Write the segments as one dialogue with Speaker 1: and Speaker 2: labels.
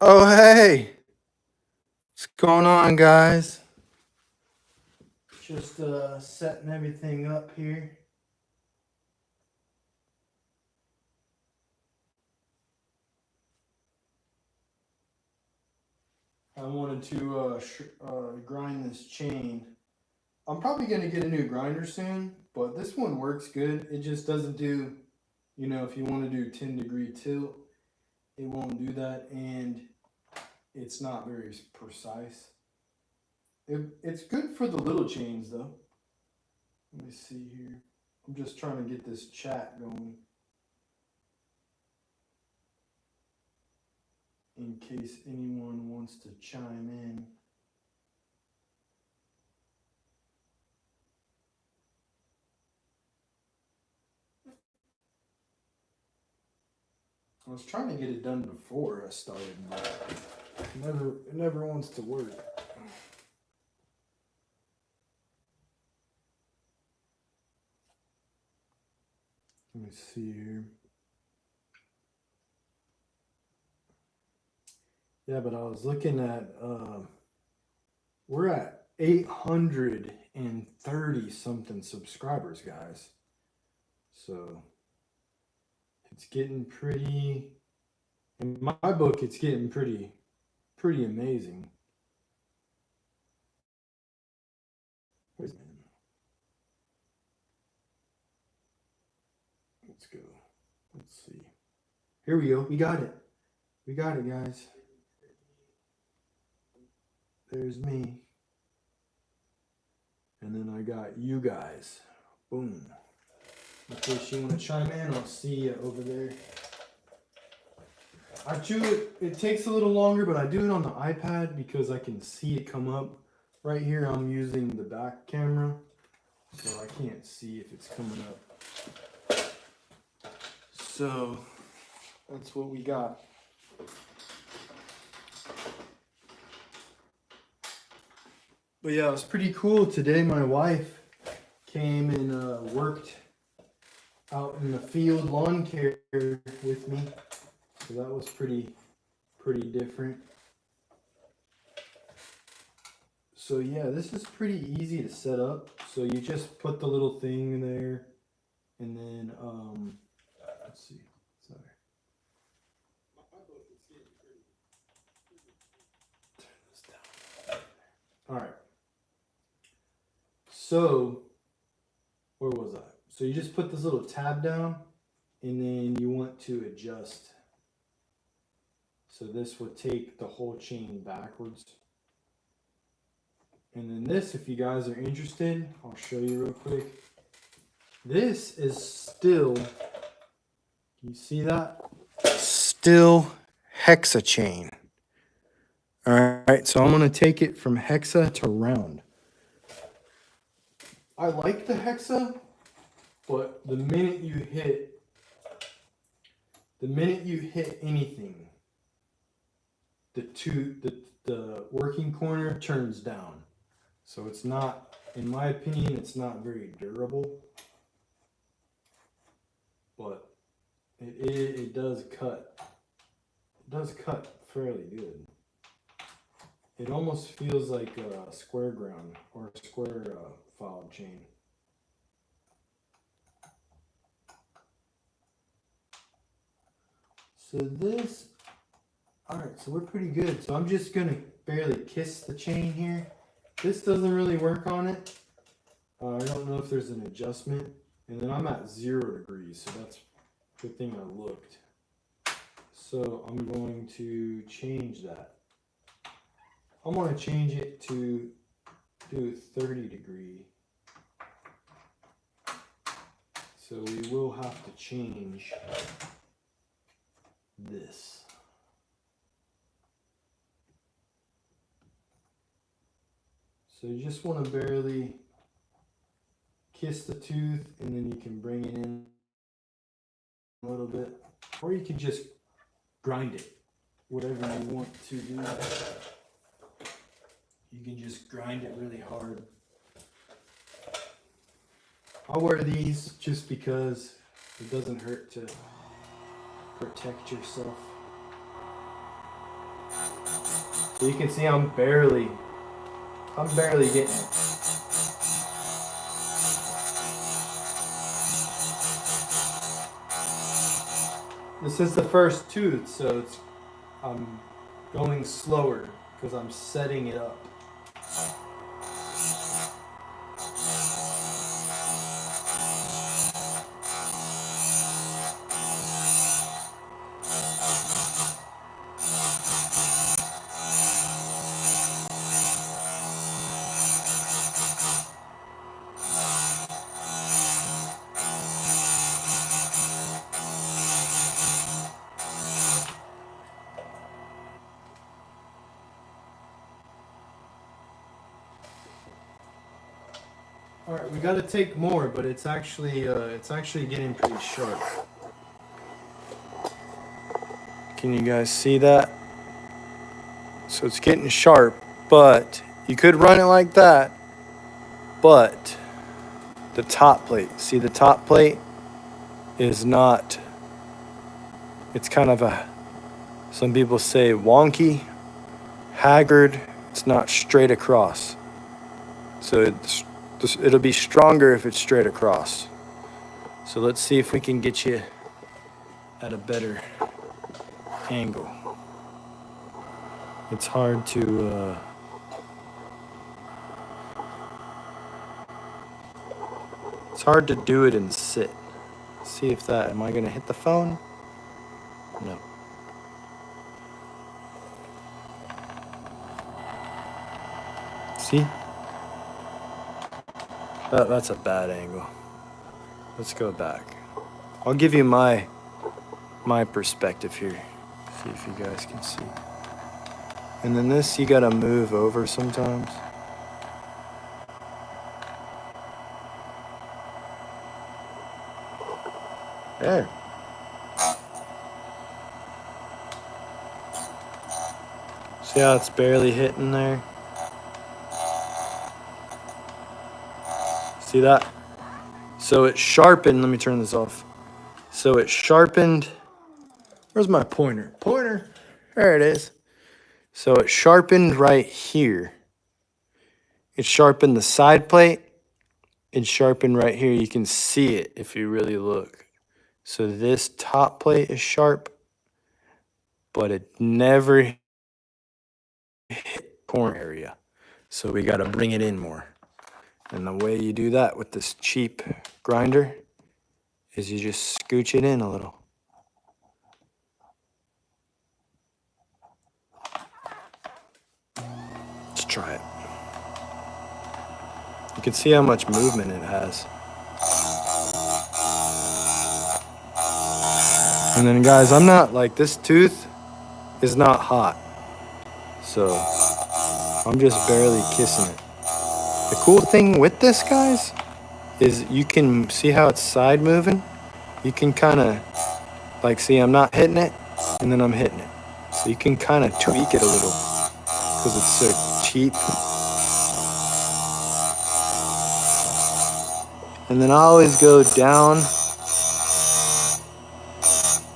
Speaker 1: Oh, hey, what's going on, guys? Just setting everything up here. I wanted to grind this chain. I'm probably gonna get a new grinder soon, but this one works good. It just doesn't do, if you want to do 10-degree tilt, it won't do that, and it's not very precise. It's good for the little chains though. Let me see here. I'm just trying to get this chat going in case anyone wants to chime in. I was trying to get it done before I started, but it never wants to work. Let me see here. Yeah, but I was looking at, we're at 830 something subscribers, guys. So it's getting pretty, in my book, it's getting pretty amazing. Let's go. Let's see. Here we go. We got it. We got it, guys. There's me. And then I got you guys. Boom. In case you want to chime in, I'll see you over there. I do it, it takes a little longer, but I do it on the iPad because I can see it come up. Right here, I'm using the back camera, so I can't see if it's coming up. So, that's what we got. But yeah, it was pretty cool. Today my wife came and worked out in the field lawn care with me. So that was pretty different. So yeah, this is pretty easy to set up. So you just put the little thing in there and then let's see. Sorry. Turn this down. All right. So where was I? So you just put this little tab down and then you want to adjust. So this would take the whole chain backwards. And then this, if you guys are interested, I'll show you real quick. This is still, can you see that? Still hexa chain. All right, so I'm gonna take it from hexa to round. I like the hexa, but the minute you hit anything, the working corner turns down. So it's not, in my opinion, it's not very durable, but it does cut. It does cut fairly good. It almost feels like a square ground or a square filed chain. So this, all right, so we're pretty good. So I'm just gonna barely kiss the chain here. This doesn't really work on it. I don't know if there's an adjustment. And then I'm at 0 degrees, so that's the thing I looked. So I'm going to change that. I'm going to change it to do 30 degree. So we will have to change this. So you just want to barely kiss the tooth and then you can bring it in a little bit. Or you can just grind it, whatever you want to do. You can just grind it really hard. I'll wear these just because it doesn't hurt to protect yourself. So you can see I'm barely getting it. This is the first tooth, so I'm going slower because I'm setting it up. All right, we got to take more, but it's actually getting pretty sharp. Can you guys see that? So it's getting sharp, but you could run it like that. But the top plate, see the top plate is not. It's kind of some people say wonky, haggard. It's not straight across. So it'll be stronger if it's straight across. So let's see if we can get you at a better angle. It's hard to do it and sit. See if am I gonna hit the phone? No. See? That's a bad angle. Let's go back. I'll give you my perspective here. See if you guys can see. And then this, you gotta move over sometimes. There. See how it's barely hitting there? See that? So it sharpened. Let me turn this off. So it sharpened. Where's my pointer? Pointer. There it is. So it sharpened right here. It sharpened the side plate. It sharpened right here. You can see it if you really look. So this top plate is sharp, but it never hit corner area. So we got to bring it in more. And the way you do that with this cheap grinder is you just scooch it in a little. Let's try it. You can see how much movement it has. And then guys, I'm not like, this tooth is not hot. So I'm just barely kissing it. The cool thing with this, guys, is you can see how it's side moving. You can kind of, like, see I'm not hitting it, and then I'm hitting it. So you can kind of tweak it a little because it's so cheap. And then I always go down.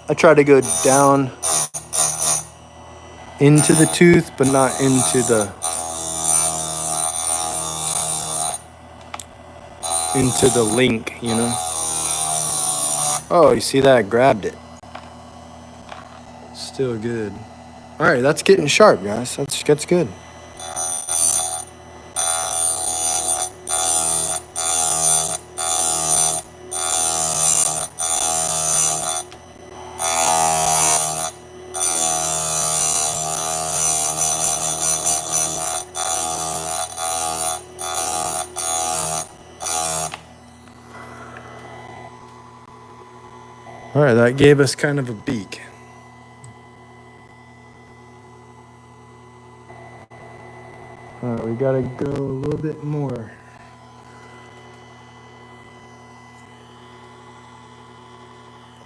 Speaker 1: I try to go down into the tooth, but not into the link, you know? Oh, you see that? I grabbed it. Still good. All right, that's getting sharp, guys. That's good. All right, that gave us kind of a beak. All right, we gotta go a little bit more.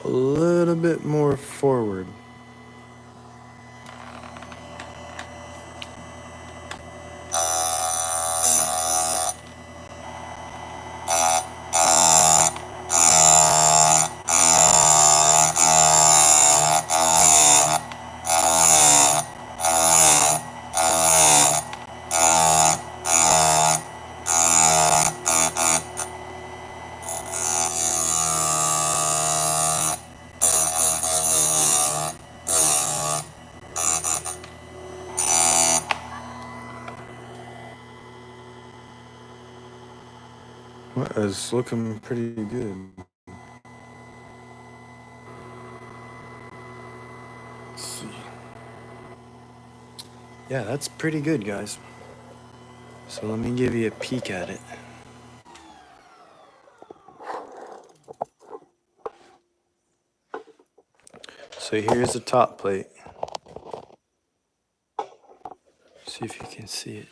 Speaker 1: A little bit more forward. It's looking pretty good. Let's see. Yeah, that's pretty good, guys. So let me give you a peek at it. So here's the top plate. See if you can see it.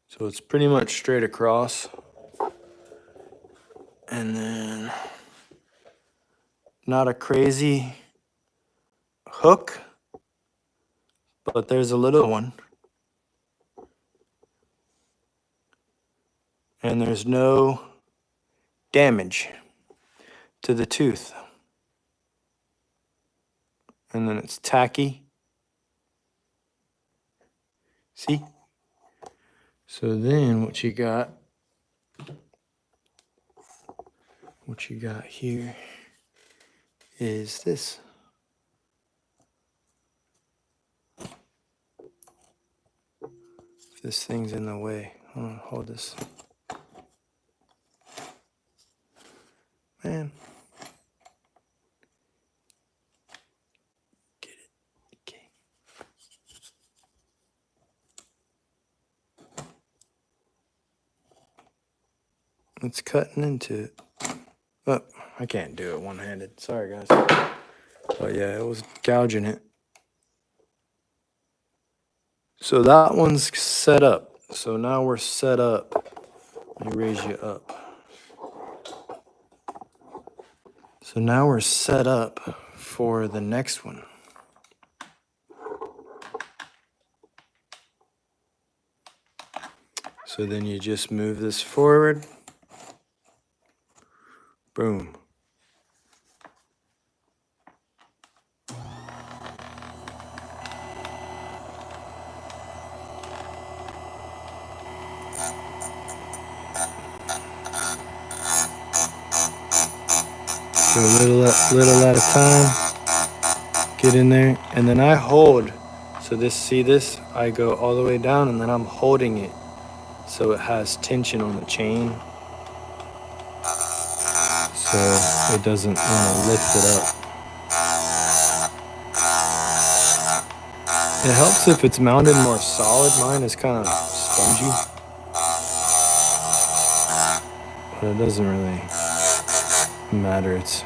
Speaker 1: So it's pretty much straight across. And then not a crazy hook, but there's a little one. And there's no damage to the tooth. And then it's tacky. See? So then what you got here is this. If this thing's in the way, hold on, hold this. Man. Get it. Okay. It's cutting into it. Oh, I can't do it one-handed. Sorry, guys. But yeah, it was gouging it. So that one's set up. So now we're set up. Let me raise you up. So now we're set up for the next one. So then you just move this forward. Boom. So a little at a time. Get in there, and then I hold. So see this? I go all the way down, and then I'm holding it so it has tension on the chain. So it doesn't want to lift it up. It helps if it's mounted more solid. Mine is kind of spongy. But it doesn't really matter. It's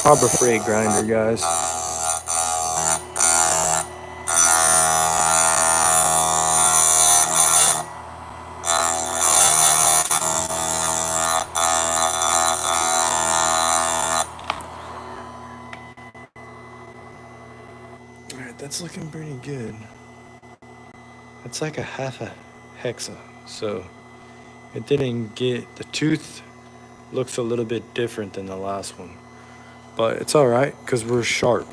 Speaker 1: Harbor Freight grinder, guys. Alright, that's looking pretty good. It's like a half a hexa, so it didn't get, the tooth looks a little bit different than the last one. But it's alright, because we're sharp.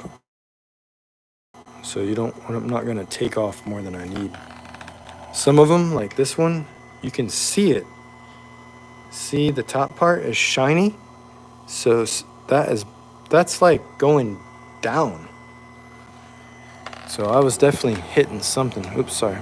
Speaker 1: So I'm not going to take off more than I need. Some of them, like this one, you can see it. See, the top part is shiny. So that's like going down. So I was definitely hitting something. Oops, sorry.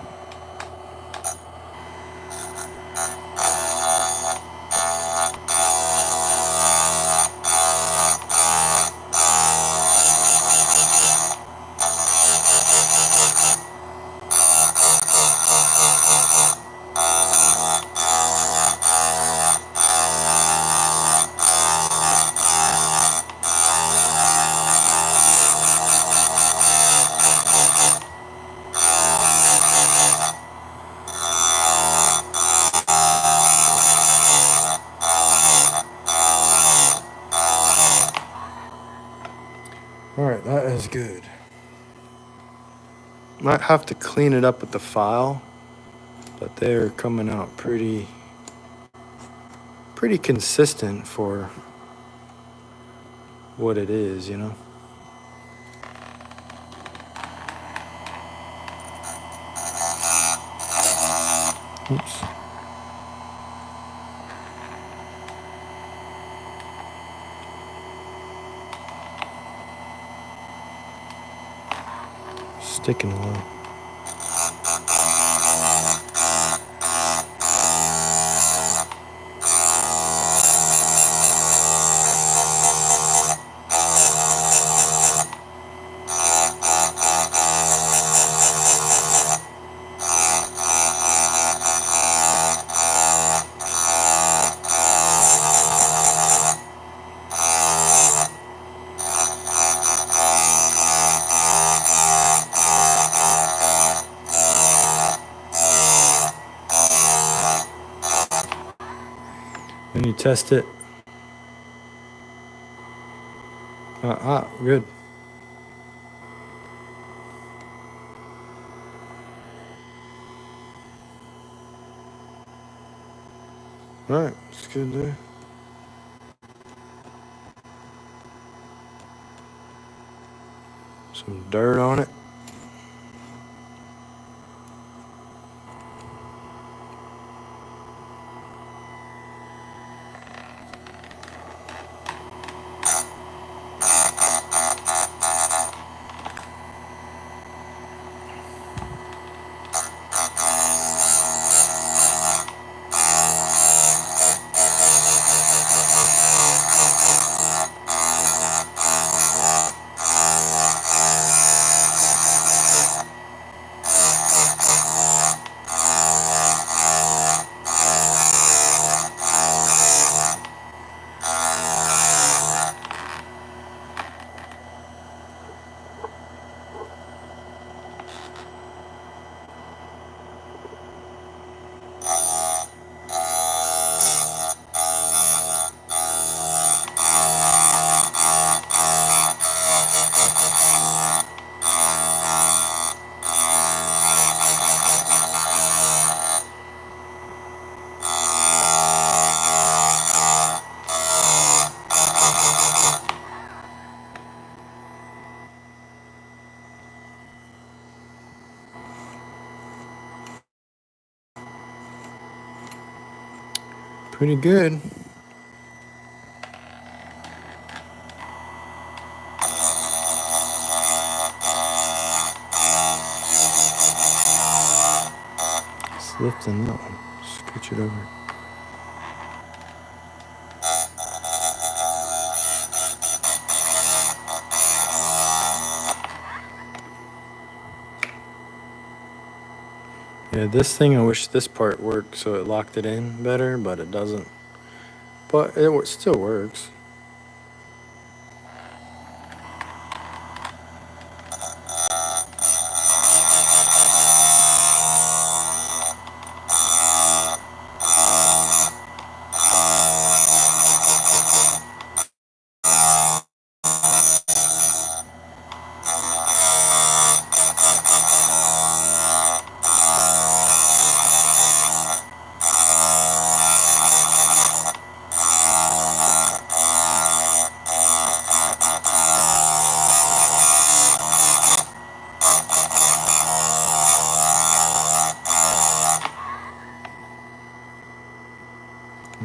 Speaker 1: Alright, that is good. Might have to clean it up with the file, but they're coming out pretty consistent for what it is, you know? Oops. sticking well. Then you test it. Good. All right, it's good there. Some dirt on it. Pretty good. It's lifting that one. Scooch it over. Yeah, this thing, I wish this part worked so it locked it in better, but it doesn't. But it still works.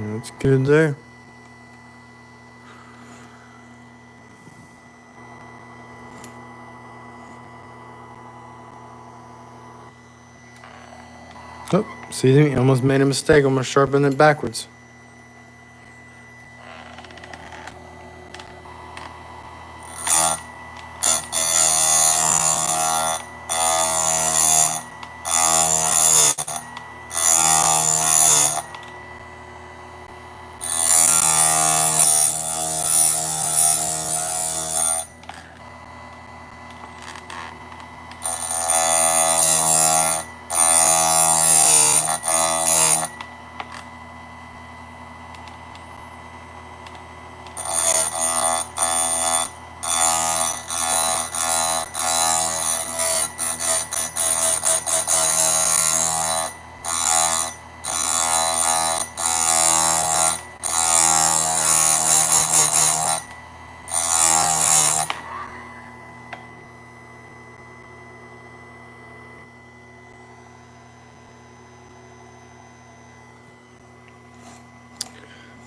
Speaker 1: That's good there. Oh, see, I almost made a mistake. I'm gonna sharpen it backwards.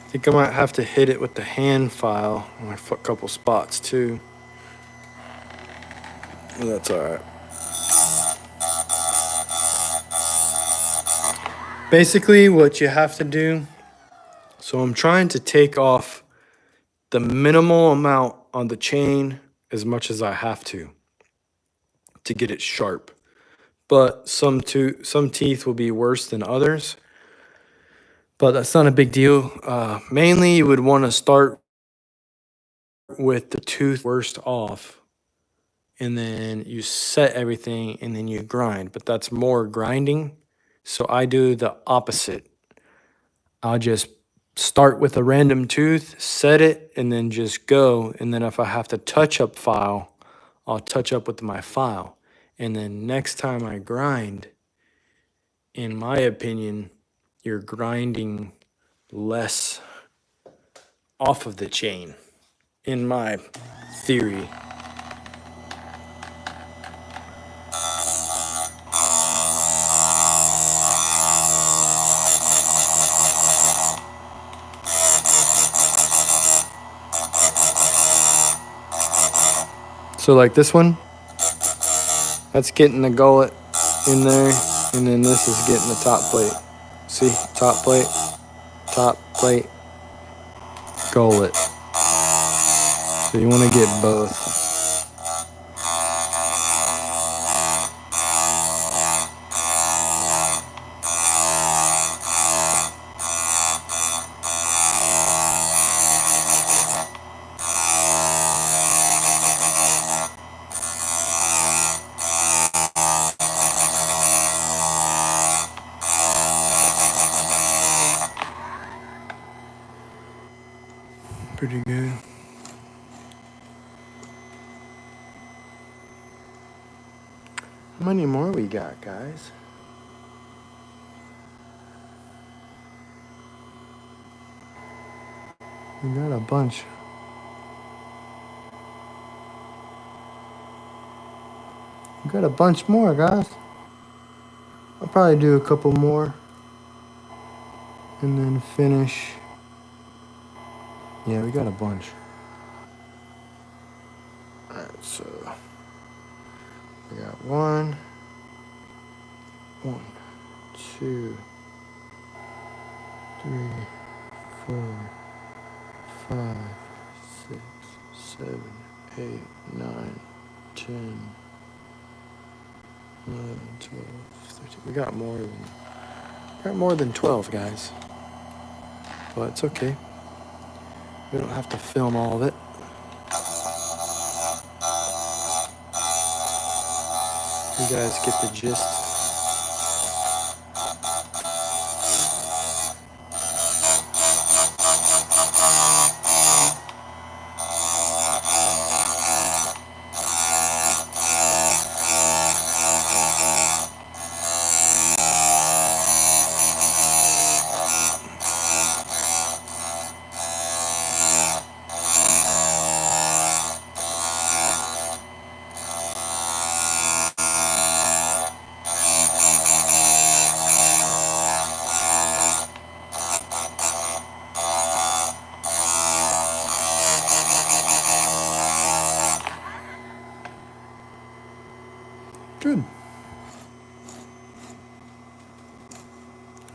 Speaker 1: I think I might have to hit it with the hand file on a couple spots too. Well, that's all right. Basically, what you have to do, so I'm trying to take off the minimal amount on the chain as much as I have to get it sharp. But some teeth will be worse than others, but that's not a big deal. Mainly, you would want to start with the tooth worst off, and then you set everything, and then you grind. But that's more grinding. So I do the opposite. I'll just start with a random tooth, set it, and then just go. And then if I have to touch up file, I'll touch up with my file. And then next time I grind, in my opinion, you're grinding less off of the chain, in my theory. So like this one, that's getting the gullet in there, and then this is getting the top plate. See, top plate, gullet. So you want to get both. Pretty good. How many more we got, guys? We got a bunch. We got a bunch more, guys. I'll probably do a couple more and then finish. Yeah, we got a bunch. Alright, so we got one, two, 3, 4, 5, 6, 7, 8, 9, 10, 11, 12, 13. We got more than 12, guys. But it's okay. We don't have to film all of it. You guys get the gist. Good.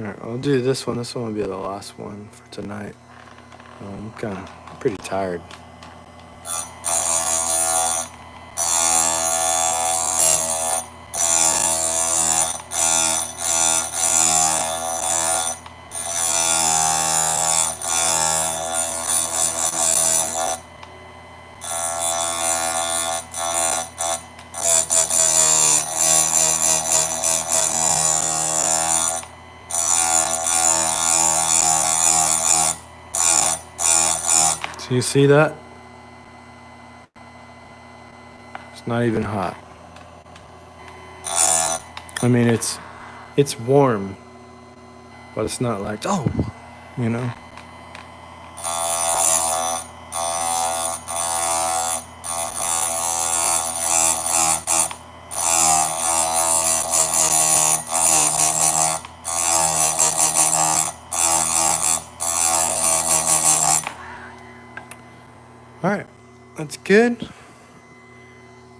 Speaker 1: Alright, I'll do this one. This one will be the last one for tonight. I'm pretty tired. So you see that? It's not even hot. I mean, it's warm, but it's not like, oh, you know? All right, that's good.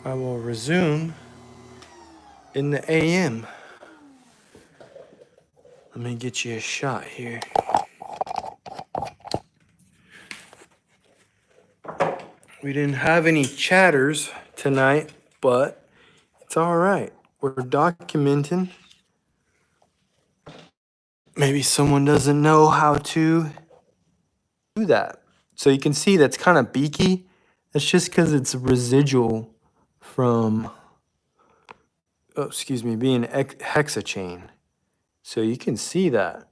Speaker 1: I will resume in the AM. Let me get you a shot here. We didn't have any chatters tonight, but it's all right. We're documenting. Maybe someone doesn't know how to do that. So you can see that's kind of beaky. That's just because it's residual from, being hexa chain. So you can see that.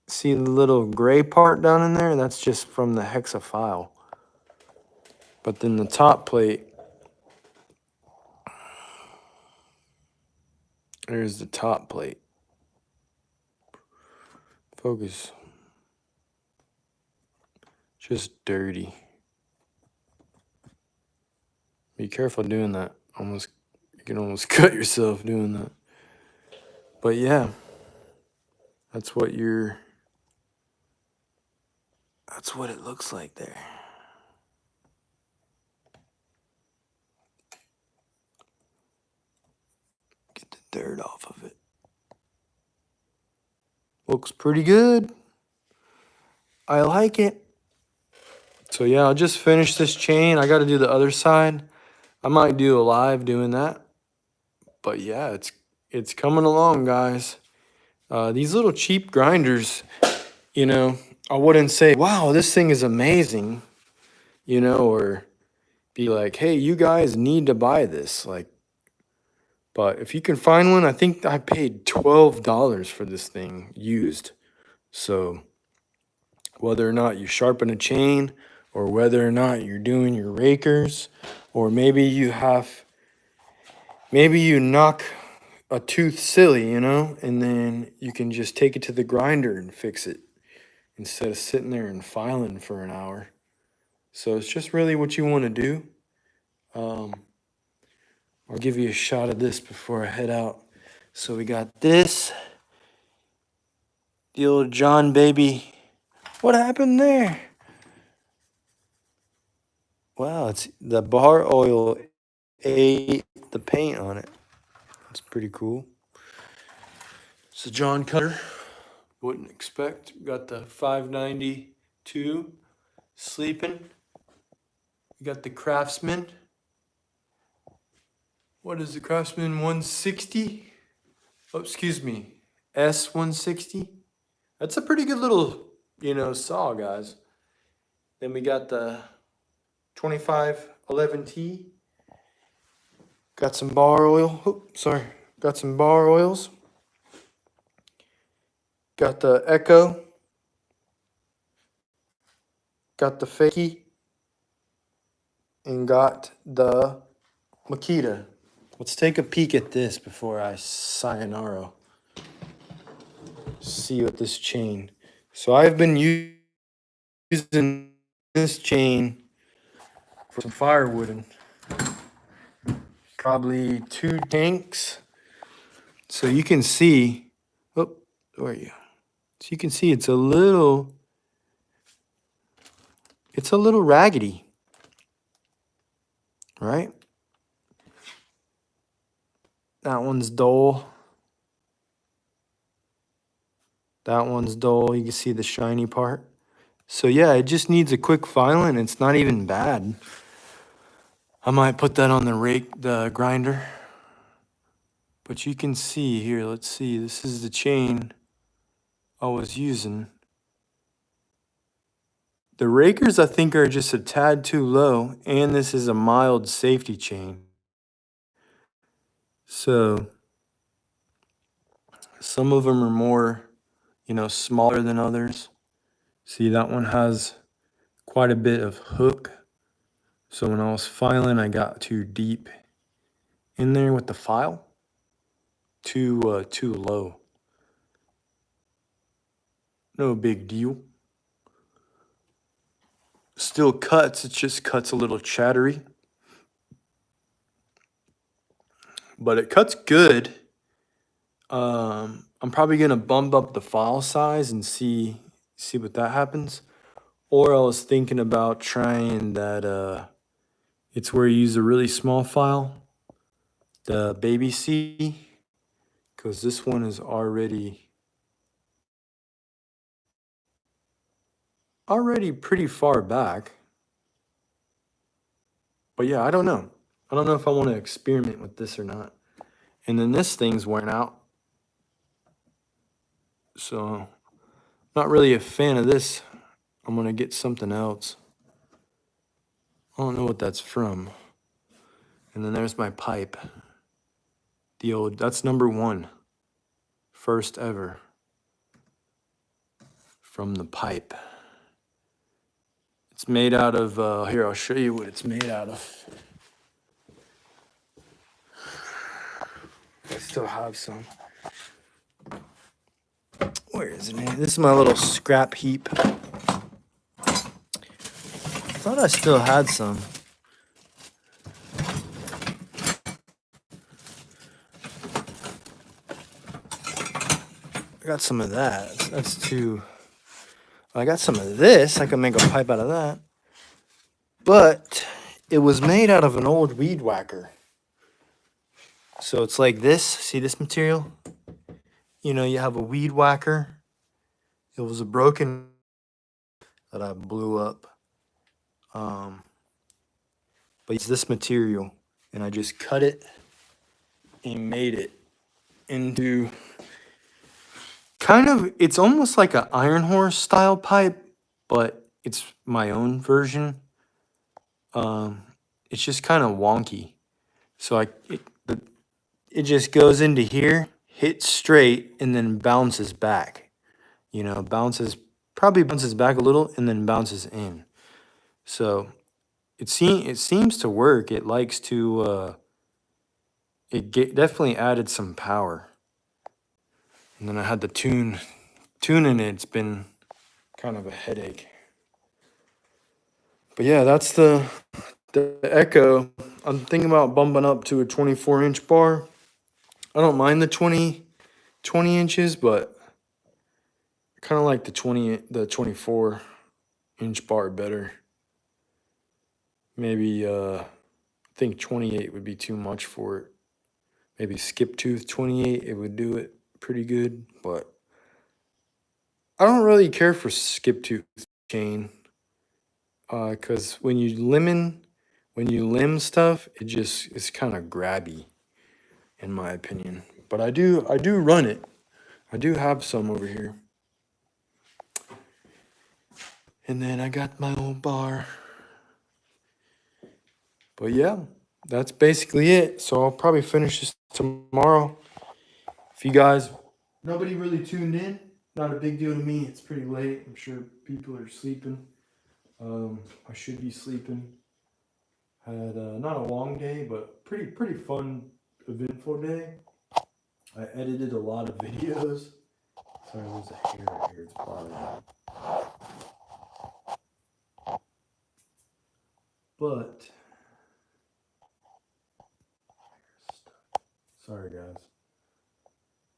Speaker 1: See the little gray part down in there? That's just from the hexa file. But then the top plate, there's the top plate. Focus. Just dirty. Be careful doing that. You can almost cut yourself doing that. But yeah, that's what it looks like there. Get the dirt off of it. Looks pretty good. I like it. So yeah, I'll just finish this chain. I got to do the other side. I might do a live doing that. But yeah, it's coming along, guys. These little cheap grinders, I wouldn't say, wow, this thing is amazing, or be like, hey, you guys need to buy this. But if you can find one, I think I paid $12 for this thing used. So whether or not you sharpen a chain, or whether or not you're doing your rakers, or maybe you knock a tooth silly, and then you can just take it to the grinder and fix it instead of sitting there and filing for an hour. So it's just really what you want to do. I'll give you a shot of this before I head out. So we got this. The old John baby. What happened there? Wow, it's the bar oil ate the paint on it. That's pretty cool. It's a John cutter. Wouldn't expect. We got the 592 sleeping. We got the Craftsman. What is the Craftsman 160? Oh, excuse me. S160. That's a pretty good little, saw, guys. Then we got the 2511T. Got some bar oil. Got some bar oils. Got the Echo. Got the Fakey. And got the Makita. Let's take a peek at this before I sayonara. See what this chain. So I've been using this chain for some firewood. Probably 2 tanks. So you can see, where are you? So you can see it's a little raggedy, right? That one's dull. That one's dull. You can see the shiny part. So yeah, it just needs a quick filing. It's not even bad. I might put that on the grinder. But you can see here, let's see, this is the chain I was using. The rakers, I think, are just a tad too low, and this is a mild safety chain. So some of them are more, smaller than others. See, that one has quite a bit of hook. So when I was filing, I got too deep in there with the file. Too low. No big deal. Still cuts, it just cuts a little chattery. But it cuts good. I'm probably gonna bump up the file size and see what that happens. Or I was thinking about trying that it's where you use a really small file, the baby C, because this one is already pretty far back. But yeah, I don't know. I don't know if I want to experiment with this or not. And then this thing's wearing out. So, not really a fan of this. I'm going to get something else. I don't know what that's from. And then there's my pipe. The old, that's number 1. First ever. From the pipe. It's made out of, here, I'll show you what it's made out of. I still have some. Where is it? This is my little scrap heap. I thought I still had some. I got some of that. That's too... I got some of this. I can make a pipe out of that. But it was made out of an old weed whacker. So it's like this. See this material? You know, you have a weed whacker. It was a broken that I blew up. But it's this material. And I just cut it and made it into kind of, it's almost like an Iron Horse style pipe, but it's my own version. It's just kind of wonky. So it just goes into here, hits straight, and then bounces back. You know, probably bounces back a little and then bounces in. So it seems to work. It likes to, definitely added some power. And then I had the tuning it. It's been kind of a headache. But yeah, that's the Echo. I'm thinking about bumping up to a 24-inch bar. I don't mind the 20 inches, but I kind of like the 24-inch bar better. Maybe I think 28 would be too much for it. Maybe skip tooth 28, it would do it pretty good, but I don't really care for skip tooth chain. Because when you limb stuff, it's kind of grabby, in my opinion. But I do run it. I do have some over here. And then I got my old bar. But yeah, that's basically it. So I'll probably finish this tomorrow. If you guys, nobody really tuned in, not a big deal to me. It's pretty late. I'm sure people are sleeping. I should be sleeping. Had not a long day, but pretty fun, eventful day. I edited a lot of videos. Sorry, there's a hair right here. It's bothering me. But sorry, guys.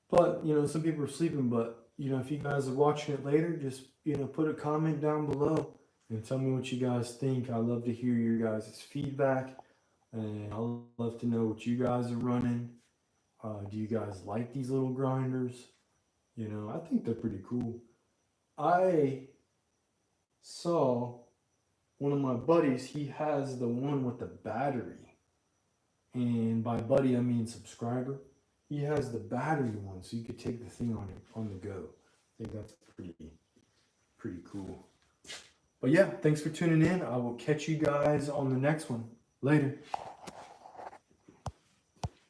Speaker 1: But you know, some people are sleeping. But you know, if you guys are watching it later, just put a comment down below and tell me what you guys think. I love to hear your guys' feedback, and I love to know what you guys are running. Do you guys like these little grinders? You know, I think they're pretty cool. I saw one of my buddies, he has the one with the battery. And by buddy, I mean subscriber. He has the battery one, so you could take the thing on the go. I think that's pretty cool. But yeah, thanks for tuning in. I will catch you guys on the next one. Later.